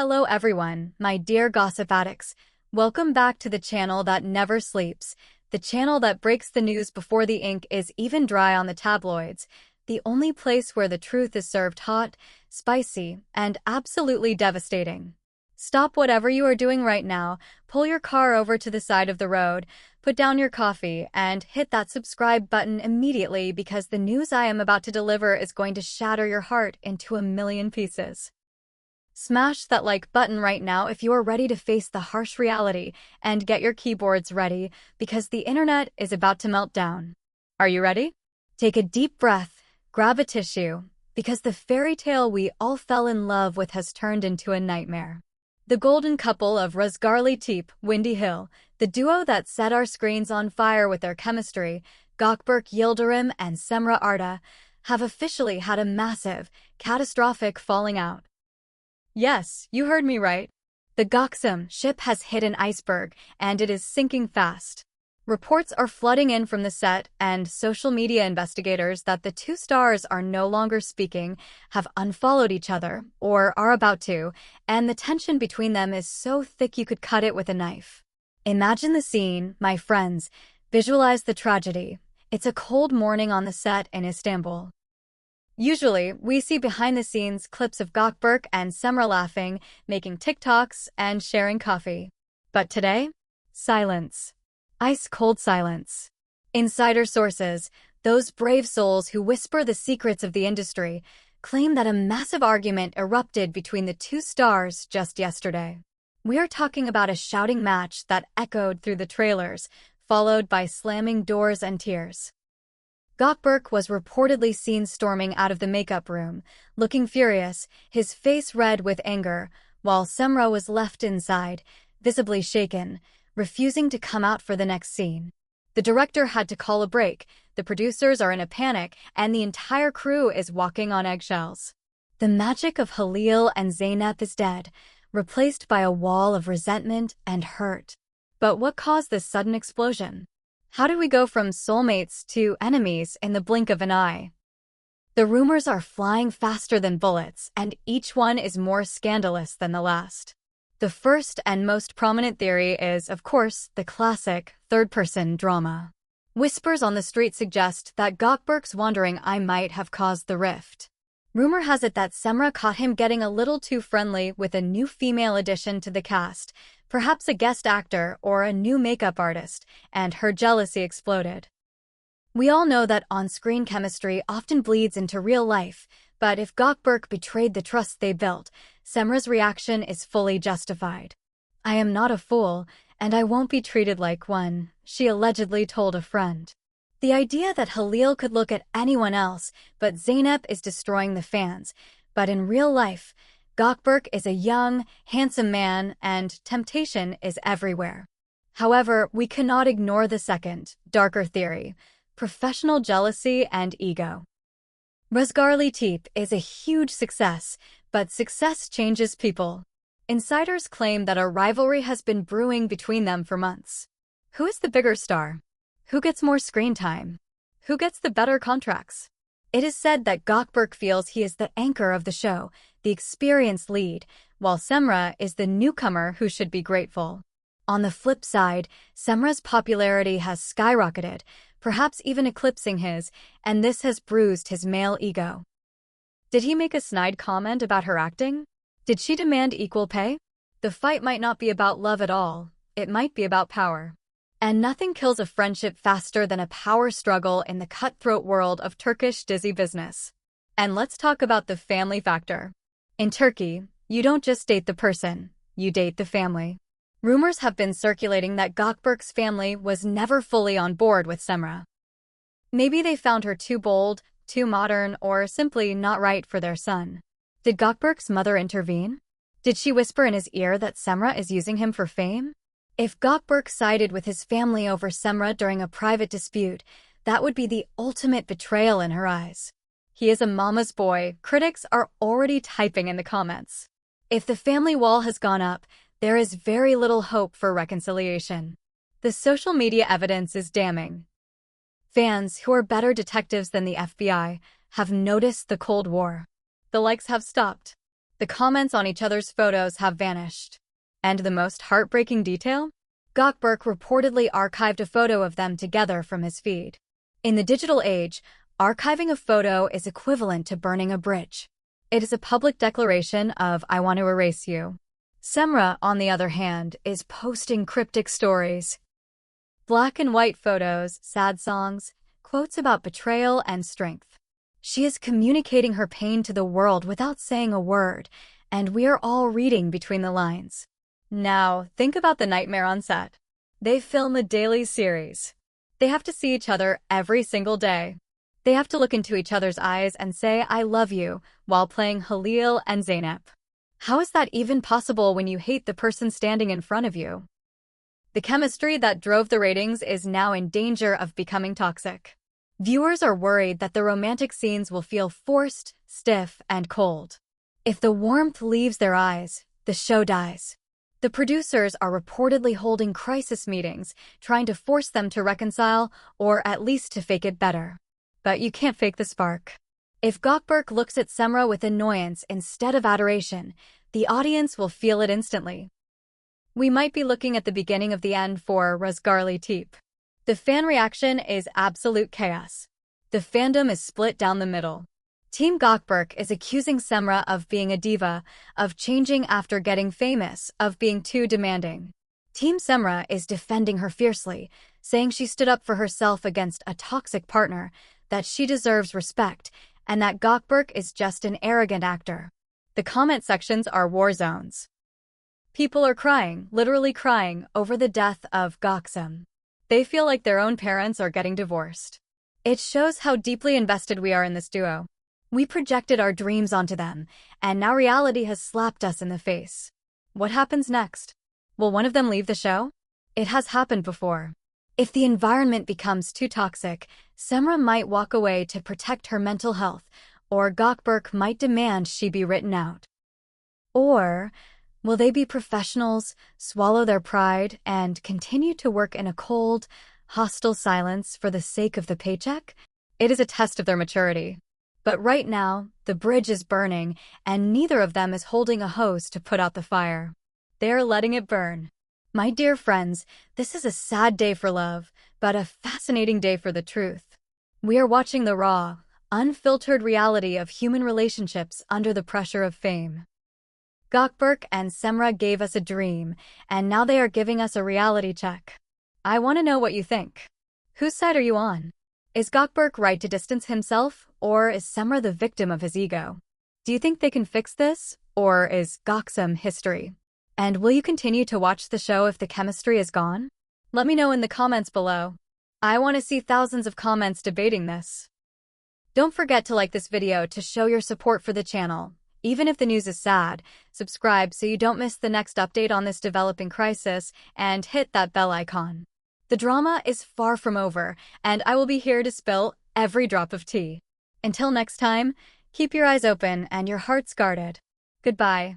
Hello everyone, my dear gossip addicts. Welcome back to the channel that never sleeps, the channel that breaks the news before the ink is even dry on the tabloids, the only place where the truth is served hot, spicy, and absolutely devastating. Stop whatever you are doing right now, pull your car over to the side of the road, put down your coffee, and hit that subscribe button immediately because the news I am about to deliver is going to shatter your heart into a million pieces. Smash that like button right now if you are ready to face the harsh reality, and get your keyboards ready because the internet is about to melt down. Are you ready? Take a deep breath, grab a tissue, because the fairy tale we all fell in love with has turned into a nightmare. The golden couple of Rüzgarlı Windy Hill, the duo that set our screens on fire with their chemistry, Gökberk Yıldırım and Cemre Arda, have officially had a massive, catastrophic falling out. Yes, you heard me right. The Gökberk ship has hit an iceberg, and it is sinking fast. Reports are flooding in from the set and social media investigators that the two stars are no longer speaking, have unfollowed each other, or are about to, and the tension between them is so thick you could cut it with a knife. Imagine the scene, my friends. Visualize the tragedy. It's a cold morning on the set in Istanbul. Usually, we see behind-the-scenes clips of Gökberk and Cemre laughing, making TikToks, and sharing coffee. But today? Silence. Ice-cold silence. Insider sources, those brave souls who whisper the secrets of the industry, claim that a massive argument erupted between the two stars just yesterday. We are talking about a shouting match that echoed through the trailers, followed by slamming doors and tears. Gökberk was reportedly seen storming out of the makeup room, looking furious, his face red with anger, while Cemre was left inside, visibly shaken, refusing to come out for the next scene. The director had to call a break, the producers are in a panic, and the entire crew is walking on eggshells. The magic of Halil and Zeynep is dead, replaced by a wall of resentment and hurt. But what caused this sudden explosion? How do we go from soulmates to enemies in the blink of an eye? The rumors are flying faster than bullets, and each one is more scandalous than the last. The first and most prominent theory is, of course, the classic third-person drama. Whispers on the street suggest that Gökberk's wandering eye might have caused the rift. Rumor has it that Cemre caught him getting a little too friendly with a new female addition to the cast, perhaps a guest actor or a new makeup artist, and her jealousy exploded. We all know that on-screen chemistry often bleeds into real life, but if Gökberk betrayed the trust they built, Cemre's reaction is fully justified. "I am not a fool, and I won't be treated like one," she allegedly told a friend. The idea that Halil could look at anyone else, but Zeynep is destroying the fans. But in real life, Gökberk is a young, handsome man, and temptation is everywhere. However, we cannot ignore the second, darker theory: professional jealousy and ego. Rüzgarlı is a huge success, but success changes people. Insiders claim that a rivalry has been brewing between them for months. Who is the bigger star? Who gets more screen time? Who gets the better contracts? It is said that Gökberk feels he is the anchor of the show, the experienced lead, while Cemre is the newcomer who should be grateful. On the flip side, Cemre's popularity has skyrocketed, perhaps even eclipsing his, and this has bruised his male ego. Did he make a snide comment about her acting? Did she demand equal pay? The fight might not be about love at all, it might be about power. And nothing kills a friendship faster than a power struggle in the cutthroat world of Turkish dizi business. And let's talk about the family factor. In Turkey, you don't just date the person, you date the family. Rumors have been circulating that Gökberk's family was never fully on board with Cemre. Maybe they found her too bold, too modern, or simply not right for their son. Did Gökberk's mother intervene? Did she whisper in his ear that Cemre is using him for fame? If Gökberk sided with his family over Cemre during a private dispute, that would be the ultimate betrayal in her eyes. He is a mama's boy, critics are already typing in the comments. If the family wall has gone up, there is very little hope for reconciliation. The social media evidence is damning. Fans, who are better detectives than the FBI, have noticed the Cold War. The likes have stopped. The comments on each other's photos have vanished. And the most heartbreaking detail? Gökberk reportedly archived a photo of them together from his feed. In the digital age, archiving a photo is equivalent to burning a bridge. It is a public declaration of "I want to erase you." Cemre, on the other hand, is posting cryptic stories. Black and white photos, sad songs, quotes about betrayal and strength. She is communicating her pain to the world without saying a word, and we are all reading between the lines. Now, think about the nightmare on set. They film a daily series. They have to see each other every single day. They have to look into each other's eyes and say, "I love you," while playing Halil and Zeynep. How is that even possible when you hate the person standing in front of you? The chemistry that drove the ratings is now in danger of becoming toxic. Viewers are worried that the romantic scenes will feel forced, stiff, and cold. If the warmth leaves their eyes, the show dies. The producers are reportedly holding crisis meetings, trying to force them to reconcile, or at least to fake it better. But you can't fake the spark. If Gökberk looks at Cemre with annoyance instead of adoration, the audience will feel it instantly. We might be looking at the beginning of the end for Razgarli Teep. The fan reaction is absolute chaos. The fandom is split down the middle. Team Gökberk is accusing Cemre of being a diva, of changing after getting famous, of being too demanding. Team Cemre is defending her fiercely, saying she stood up for herself against a toxic partner, that she deserves respect, and that Gökberk is just an arrogant actor. The comment sections are war zones. People are crying, literally crying, over the death of Gökberk. They feel like their own parents are getting divorced. It shows how deeply invested we are in this duo. We projected our dreams onto them, and now reality has slapped us in the face. What happens next? Will one of them leave the show? It has happened before. If the environment becomes too toxic, Cemre might walk away to protect her mental health, or Gökberk might demand she be written out. Or will they be professionals, swallow their pride, and continue to work in a cold, hostile silence for the sake of the paycheck? It is a test of their maturity. But right now, the bridge is burning, and neither of them is holding a hose to put out the fire. They are letting it burn. My dear friends, this is a sad day for love, but a fascinating day for the truth. We are watching the raw, unfiltered reality of human relationships under the pressure of fame. Gökberk and Cemre gave us a dream, and now they are giving us a reality check. I want to know what you think. Whose side are you on? Is Gökberk right to distance himself, or is Cemre the victim of his ego? Do you think they can fix this, or is Gökberk history? And will you continue to watch the show if the chemistry is gone? Let me know in the comments below. I want to see thousands of comments debating this. Don't forget to like this video to show your support for the channel. Even if the news is sad, subscribe so you don't miss the next update on this developing crisis, and hit that bell icon. The drama is far from over, and I will be here to spill every drop of tea. Until next time, keep your eyes open and your hearts guarded. Goodbye.